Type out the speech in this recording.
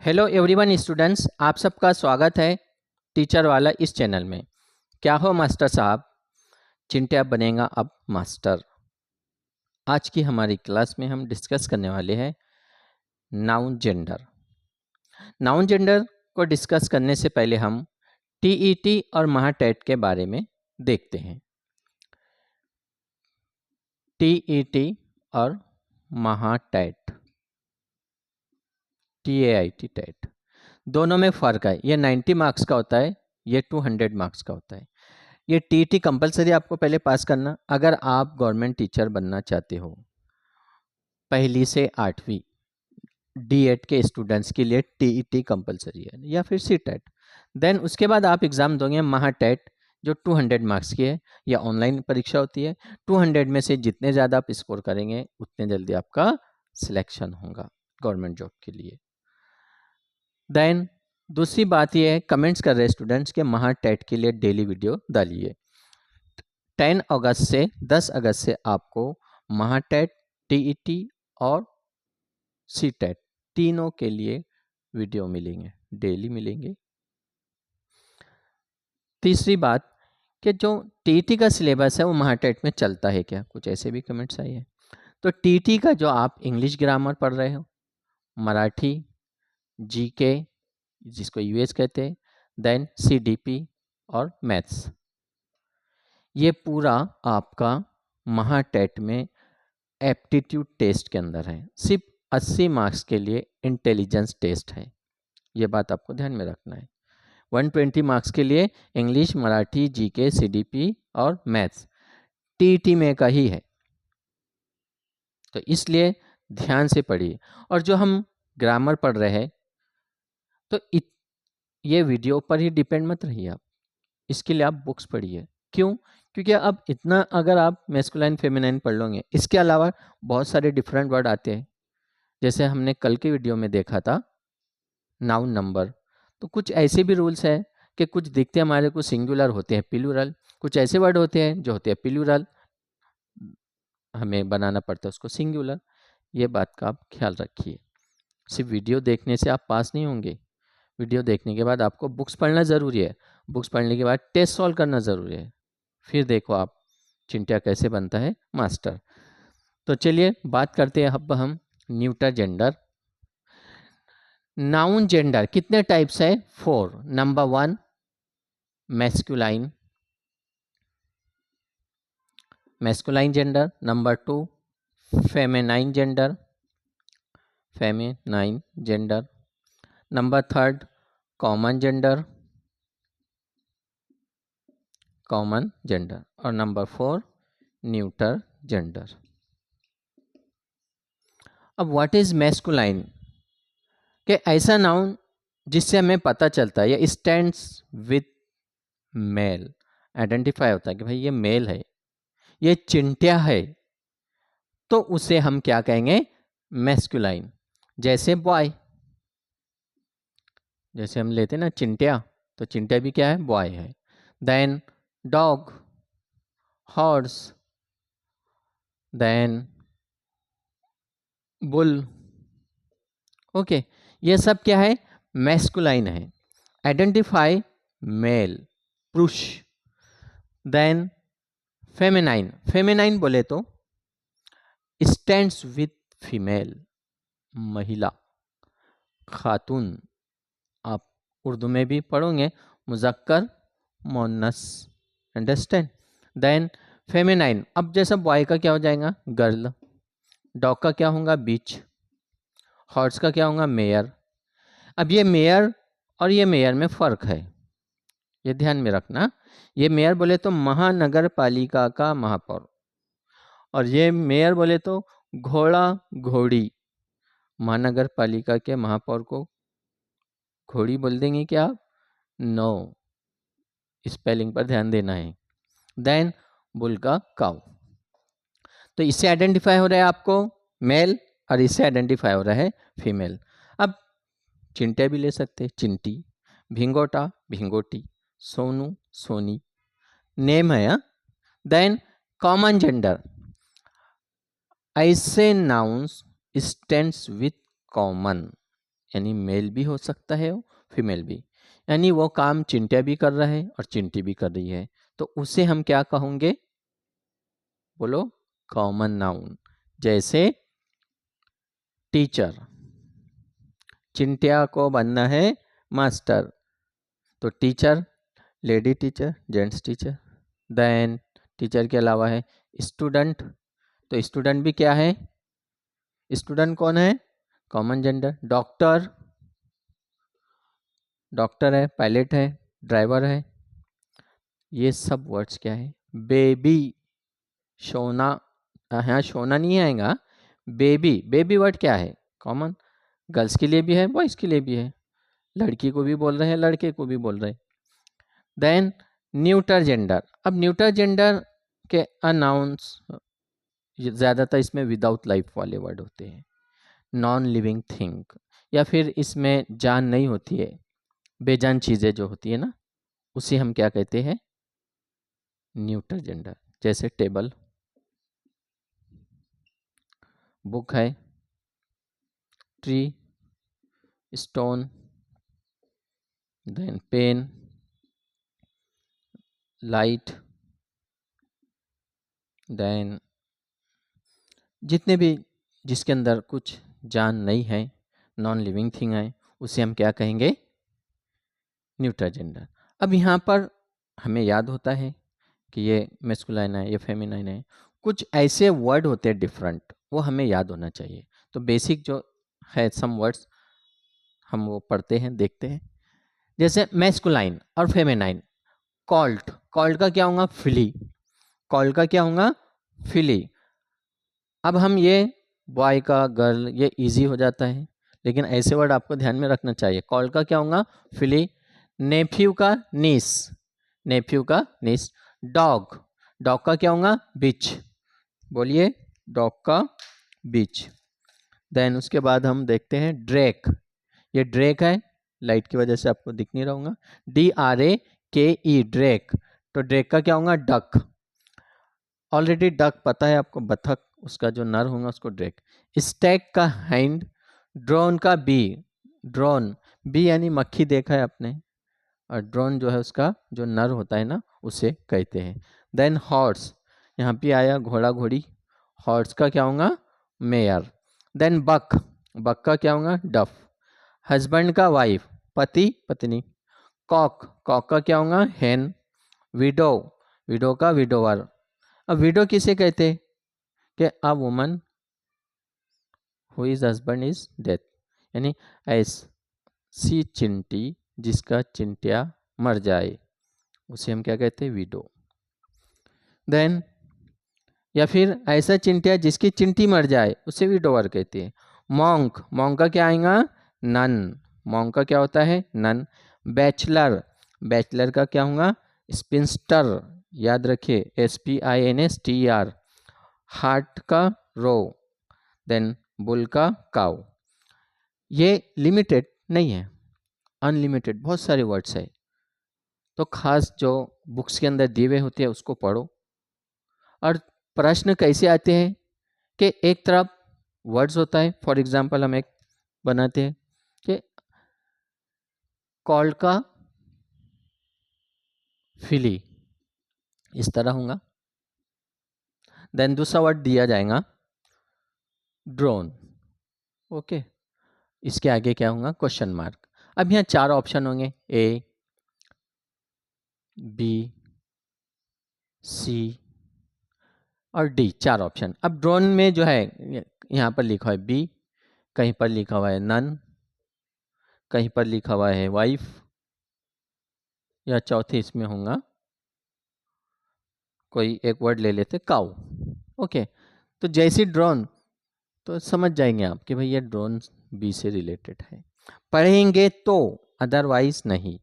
Hello everyone students, आप सबका स्वागत है टीचर वाला इस चैनल में। क्या हो मास्टर साहब, चिंट्या बनेगा अब मास्टर। आज की हमारी क्लास में हम डिस्कस करने वाले हैं नाउन जेंडर। नाउन जेंडर को डिस्कस करने से पहले हम टीईटी और महाटेट के बारे में देखते हैं। टीईटी और महाटेट, टीएआईटी टेट, दोनों में फ़र्क है। ये 90 मार्क्स का होता है, ये 200 मार्क्स का होता है। ये टीईटी कंपलसरी आपको पहले पास करना, अगर आप गवर्नमेंट टीचर बनना चाहते हो। पहली से 8वीं डी.एड के स्टूडेंट्स के लिए टीईटी कंपलसरी है, या फिर सीटेट। देन उसके बाद आप एग्ज़ाम दोगे महाटेट, जो 200 मार्क्स की है। या ऑनलाइन परीक्षा होती है। 200 में से जितने ज़्यादा आप स्कोर करेंगे उतने जल्दी आपका सिलेक्शन होगा गवर्नमेंट जॉब के लिए। देन दूसरी बात यह है, कमेंट्स कर रहे स्टूडेंट्स के महाटेट के लिए डेली वीडियो डालिए। 10 अगस्त से 10 अगस्त से आपको महाटेट, टीईटी और सीटेट तीनों के लिए वीडियो मिलेंगे, डेली मिलेंगे। तीसरी बात कि जो टीईटी का सिलेबस है वो महाटेट में चलता है क्या, कुछ ऐसे भी कमेंट्स आए हैं। तो टीईटी का जो आप इंग्लिश ग्रामर पढ़ रहे हो, मराठी, जीके जिसको यूएस कहते हैं, देन सीडीपी और मैथ्स, ये पूरा आपका महाटेट में एप्टीट्यूड टेस्ट के अंदर है। सिर्फ 80 मार्क्स के लिए इंटेलिजेंस टेस्ट है, ये बात आपको ध्यान में रखना है। 120 मार्क्स के लिए इंग्लिश, मराठी, जीके, सीडीपी और मैथ्स टीईटी में का ही है, तो इसलिए ध्यान से पढ़िए। और जो हम ग्रामर पढ़ रहे हैं, तो ये वीडियो पर ही डिपेंड मत रहिए आप, इसके लिए आप बुक्स पढ़िए। क्यों? क्योंकि अब इतना अगर आप मैस्कुलाइन फेमिनाइन पढ़ लोगे, इसके अलावा बहुत सारे डिफरेंट वर्ड आते हैं। जैसे हमने कल के वीडियो में देखा था नाउन नंबर, तो कुछ ऐसे भी रूल्स हैं कि कुछ दिखते हमारे को सिंगुलर होते हैं प्लूरल, कुछ ऐसे वर्ड होते हैं जो होते हैं प्लूरल, हमें बनाना पड़ता है उसको सिंगुलर। ये बात का आप ख्याल रखिए। सिर्फ वीडियो देखने से आप पास नहीं होंगे, वीडियो देखने के बाद आपको बुक्स पढ़ना ज़रूरी है, बुक्स पढ़ने के बाद टेस्ट सॉल्व करना ज़रूरी है। फिर देखो आप चिंट्या कैसे बनता है मास्टर। तो चलिए बात करते हैं अब हम न्यूटर जेंडर। नाउन जेंडर कितने टाइप्स है? 4। Number 1 masculine, masculine gender. Number 2 feminine gender, feminine gender. Number 3 common gender, common gender. और नंबर 4 न्यूटर जेंडर। अब व्हाट इज मैस्कुलाइन? कि ऐसा नाउन जिससे हमें पता चलता है ये स्टैंड्स विथ मेल, आइडेंटिफाई होता है कि भाई ये मेल है, ये चिंट्या है, तो उसे हम क्या कहेंगे? मैस्कुलाइन। जैसे बॉय, जैसे हम लेते ना चिंट्या, तो चिंट्या भी क्या है? बॉय है। Then dog, horse, then bull. Okay, ये सब क्या है? मैस्कुलाइन है, आइडेंटिफाई मेल, पुरुष। देन फेमिनाइन, फेमिनाइन बोले तो स्टैंड्स विथ फीमेल, महिला, खातून। आप उर्दू में भी पढ़ोगे मुज़क्कर मोन्नस, अंडरस्टैंड। देन फेमिनाइन, अब जैसा बॉय का क्या हो जाएगा? गर्ल। डॉग का क्या होगा? बीच। हॉर्स का क्या होगा? मेयर। अब ये मेयर और ये मेयर में फ़र्क है, ये ध्यान में रखना। ये मेयर बोले तो महानगर पालिका का महापौर, और ये मेयर बोले तो घोड़ा घोड़ी। महानगर पालिका के महापौर को घोड़ी बोल देंगे क्या आप? नो, स्पेलिंग पर ध्यान देना है। देन बुल का काउ। तो इससे आइडेंटिफाई हो रहा है आपको मेल, और इससे आइडेंटिफाई हो रहा है फीमेल। अब चिंटे भी ले सकते हैं, चिंटी, भिंगोटा भिंगोटी, सोनू सोनी, नेम है। देन कॉमन जेंडर, ऐसे नाउन्स स्टैंड्स विथ कॉमन, यानी मेल भी हो सकता है वो फीमेल भी, यानी वो काम चिंटिया भी कर रहा है और चिंटी भी कर रही है, तो उसे हम क्या कहोगे? बोलो, कॉमन नाउन। जैसे टीचर, चिंटिया को बनना है मास्टर, तो teacher, lady teacher, gents teacher. Then teacher के अलावा है स्टूडेंट, तो स्टूडेंट भी क्या है? स्टूडेंट कौन है? Common gender. डॉक्टर, डॉक्टर है, पायलट है, ड्राइवर है, ये सब वर्ड्स क्या है? बेबी, सोना, यहाँ सोना नहीं आएगा, बेबी, बेबी वर्ड क्या है? कॉमन, गर्ल्स के लिए भी है, बॉयज़ के लिए भी है, लड़की को भी बोल रहे हैं, लड़के को भी बोल रहे हैं। देन न्यूटर जेंडर, अब न्यूटर जेंडर के अनाउंस ज़्यादातर इसमें विदाउट लाइफ वाले वर्ड होते हैं, नॉन लिविंग थिंग, या फिर इसमें जान नहीं होती है, बेजान चीज़ें जो होती है ना, उसे हम क्या कहते हैं? Neuter gender. जैसे टेबल, बुक है, tree, stone, then pen, light, then जितने भी जिसके अंदर कुछ जान नहीं है, नॉन लिविंग थिंग है, उसे हम क्या कहेंगे? Neutral gender. अब यहाँ पर हमें याद होता है कि ये मैस्कुलाइन है, ये फेमिनाइन है, कुछ ऐसे वर्ड होते हैं डिफरेंट, वो हमें याद होना चाहिए। तो बेसिक जो है सम वर्ड्स हम वो पढ़ते हैं, देखते हैं। जैसे मैस्कुलाइन और फेमिनाइन, कॉल्ट, कॉल्ट का क्या होगा? फिली, कॉल्ट का क्या होगा? फिली। अब हम ये बॉय का, गर्ल, ये इजी हो जाता है, लेकिन ऐसे वर्ड आपको ध्यान में रखना चाहिए। कॉल का क्या होगा? फिली। नेफ्यू का नीस, नेफ्यू का नीस। डॉग, डॉग का क्या होगा? बिच, बोलिए, डॉग का बिच। देन उसके बाद हम देखते हैं ड्रैक, ये ड्रैक है, लाइट की वजह से आपको दिख नहीं रहा होगा, DRAKE, ड्रैक। तो ड्रैक का क्या होगा? डक, ऑलरेडी डक पता है आपको, बतख, उसका जो नर होगा उसको ड्रैक। स्टैग का हैंड, ड्रोन का बी, ड्रोन, बी यानी मक्खी देखा है आपने, और ड्रोन जो है उसका जो नर होता है ना, उसे कहते हैं। देन हॉर्स, यहाँ पे आया घोड़ा घोड़ी, हॉर्स का क्या होगा? मेयर। देन बक, बक का क्या होगा? डफ। हस्बैंड का वाइफ, पति पत्नी। कॉक, कॉक का क्या होगा? हैन। विडो, विडो का विडोवर। अब विडो किसे कहते हैं? कि a woman who is husband is death, यानी ऐसी चिंटी जिसका चिंटिया मर जाए, उसे हम क्या कहते हैं? विडो। देन या फिर ऐसा चिंटिया जिसकी चिंटी मर जाए, उसे विडोवर कहते हैं। मॉन्क, मॉन्क का क्या आएगा? नन, मॉन्क का क्या होता है? नन। बैचलर, बैचलर का क्या होगा? स्पिंस्टर, याद रखिए, SPINSTER। हार्ट का रो, देन बुल का काउ। ये लिमिटेड नहीं है, अनलिमिटेड बहुत सारे वर्ड्स है, तो खास जो बुक्स के अंदर दिए हुए होते हैं उसको पढ़ो। और प्रश्न कैसे आते हैं कि एक तरफ वर्ड्स होता है, फॉर एग्जांपल हम एक बनाते हैं कि कॉल्ड का फिली, इस तरह होगा। देन दूसरा वर्ड दिया जाएगा ड्रोन, ओके, इसके आगे क्या होगा? Question mark. अब यहाँ 4 ऑप्शन होंगे, A, B, C और D, 4 ऑप्शन। अब ड्रोन में जो है यहाँ पर लिखा है B, कहीं पर लिखा हुआ है नन, कहीं पर लिखा हुआ है वाइफ, या चौथे इसमें होगा कोई एक वर्ड ले लेते, काउ, ओके। तो जैसी ड्रोन, तो समझ जाएंगे आप कि भाई ये ड्रोन बी से रिलेटेड है, पढ़ेंगे तो, अदरवाइज नहीं।